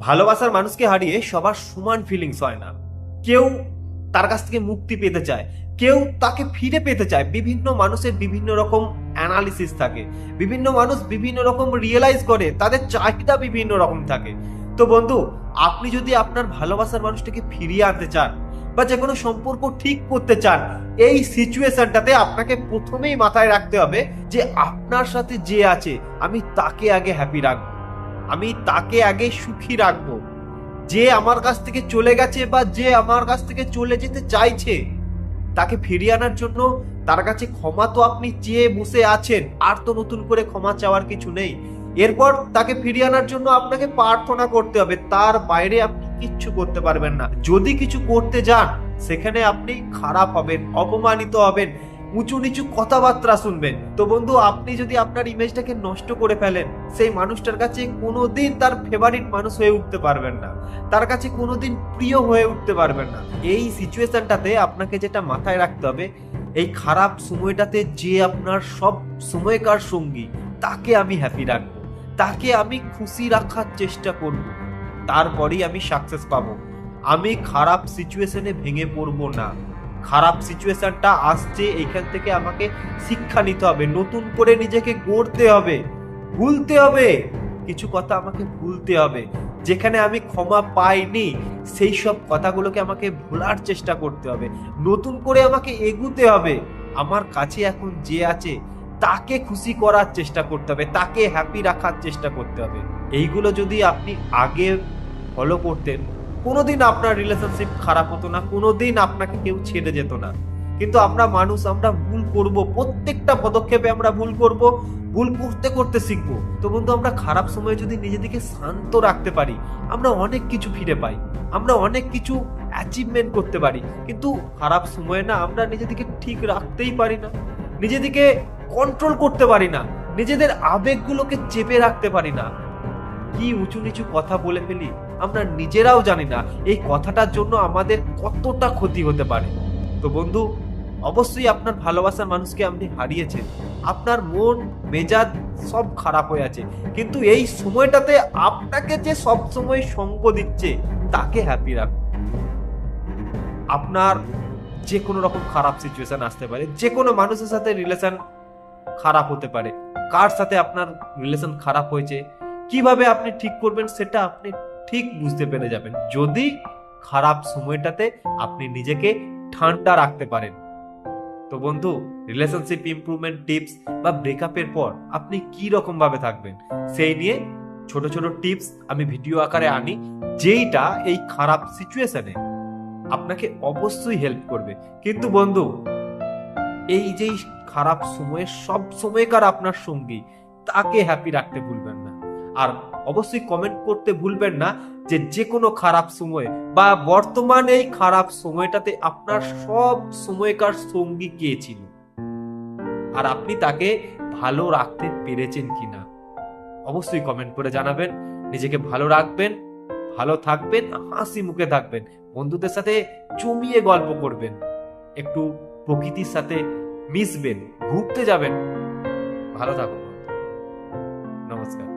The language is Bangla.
ভালোবাসার মানুষকে হারিয়ে সবার সমান ফিলিংস হয় না। কেউ তার কাছ থেকে মুক্তি পেতে চায়, কেউ তাকে ফিরে পেতে চায়। বিভিন্ন মানুষের বিভিন্ন রকম অ্যানালিসিস থাকে, বিভিন্ন মানুষ বিভিন্ন রকম রিয়েলাইজ করে, তাদের চাহিদা বিভিন্ন রকম থাকে। তো বন্ধু, আপনি যদি আপনার ভালোবাসার মানুষটাকে ফিরিয়ে আনতে চান বা যে কোনো সম্পর্ক ঠিক করতে চান, এই সিচুয়েশনটাতে আপনাকে প্রথমেই মাথায় রাখতে হবে যে আপনার সাথে যে আছে আমি তাকে আগে হ্যাপি রাখবো, আমি তাকে আগে সুখী রাখবো। যে আমার কাছ থেকে চলে গেছে বা যে আমার কাছ থেকে চলে যেতে চাইছে, তাকে ফিরিয়ে আনার জন্য তার কাছে ক্ষমা তো আপনি চেয়ে বসে আছেন, আর তো নতুন করে ক্ষমা চাওয়ার কিছু নেই। এরপর তাকে ফিরিয়ে আনার জন্য আপনাকে প্রার্থনা করতে হবে, তার বাইরে আপনি কিচ্ছু করতে পারবেন না। যদি কিছু করতে যান সেখানে আপনি খারাপ হবেন, অপমানিত হবেন, উঁচু নিচু কথাবার্তা শুনবেন। তো বন্ধু, আপনি যদি আপনার ইমেজটাকে নষ্ট করে ফেলেন, সেই মানুষটার কাছে কোনোদিন তার ফেভারিট মানুষ হয়ে উঠতে পারবেন না, তার কাছে কোনোদিন প্রিয় হয়ে উঠতে পারবেন না। এই সিচুয়েশনটাতে আপনাকে যেটা মাথায় রাখতে হবে, এই খারাপ সময়টাতে যে আপনার সব সময়কার সঙ্গী, তাকে আমি হ্যাপি রাখবো, তাকে আমি খুশি রাখার চেষ্টা করব, তারপরেই আমি সাকসেস পাবো। আমি খারাপ সিচুয়েশনে ভেঙে পড়বো না। খারাপ সিচুয়েশনটা আসছে, এখান থেকে আমাকে শিক্ষা নিতে হবে, নতুন করে নিজেকে গড়তে হবে, ভুলতে হবে, কিছু কথা আমাকে ভুলতে হবে। যেখানে আমি ক্ষমা পাইনি সেই সব কথাগুলোকে আমাকে ভোলার চেষ্টা করতে হবে, নতুন করে আমাকে এগুতে হবে। আমার কাছে এখন যে আছে তাকে খুশি করার চেষ্টা করতে হবে, তাকে হ্যাপি রাখার চেষ্টা করতে হবে। এইগুলো যদি আপনি আগে ফলো করতেন, কোনোদিন আপনার রিলেশনশিপ খারাপ হতো না, কোনোদিন আপনাকে কেউ ছেড়ে যেত না। কিন্তু আমরা মানুষ, আমরা ভুল করব, প্রত্যেকটা পদক্ষেপে আমরা ভুল করব, ভুল করতে করতে শিখবো। তো বন্ধু, আমরা খারাপ সময়ে যদি নিজেদেরকে শান্ত রাখতে পারি, আমরা অনেক কিছু ফিরে পাই, আমরা অনেক কিছু অ্যাচিভমেন্ট করতে পারি। কিন্তু খারাপ সময়ে না আমরা নিজেদেরকে ঠিক রাখতেই পারি না, নিজেদেরকে কন্ট্রোল করতে পারি না, নিজেদের আবেগগুলোকে চেপে রাখতে পারি না। কি উঁচু নিচু কথা বলে ফেলি, আমরা নিজেরাও জানি না এই কথাটার জন্য আমাদের কতটা ক্ষতি হতে পারে। তো বন্ধু, অবশ্যই আপনার ভালোবাসার মানুষকে আপনি হারিয়েছেন, আপনার মন মেজাজ সব খারাপ হয়ে আছে, কিন্তু এই সময়টাতে আপনাকে যে সব সময় সঙ্গ দিচ্ছে তাকে হ্যাপি রাখুন। আপনার যে কোনো রকম খারাপ সিচুয়েশন আসতে পারে, যে কোনো মানুষের সাথে রিলেশন খারাপ হতে পারে। কার সাথে আপনার রিলেশন খারাপ হয়েছে, কিভাবে আপনি ঠিক করবেন সেটা আপনি ঠিক বুঝতে পেরে যাবেন যদি খারাপ সময়টাতে আপনি নিজেকে ঠান্ডা রাখতে পারেন। তো বন্ধু, রিলেশনশিপ ইমপ্রুভমেন্ট টিপস বা ব্রেকআপের পর আপনি কি রকম ভাবে থাকবেন সেই নিয়ে ছোট ছোট টিপস আমি ভিডিও আকারে আনি, যেইটা এই খারাপ সিচুয়েশনে আপনাকে অবশ্যই হেল্প করবে। কিন্তু বন্ধু, এই যে খারাপ সময়ে সব সময়কার আপনার সঙ্গী, তাকে হ্যাপি রাখতে ভুলবেন না। আর অবশ্যই কমেন্ট করতে ভুলবেন না যে যে কোনো খারাপ সময় বা বর্তমান এই খারাপ সময়টাতে আপনার সব সময়কার সঙ্গী কে ছিল, আর আপনি তাকে ভালো রাখতে পেরেছেন কিনা। অবশ্যই কমেন্ট করে জানাবেন। নিজেকে ভালো রাখবেন, ভালো থাকবেন, হাসি মুখে থাকবেন, বন্ধুদের সাথে জমিয়ে গল্প করবেন, একটু প্রকৃতির সাথে মিশবেন, ঘুরতে যাবেন। ভালো থাকুন। নমস্কার।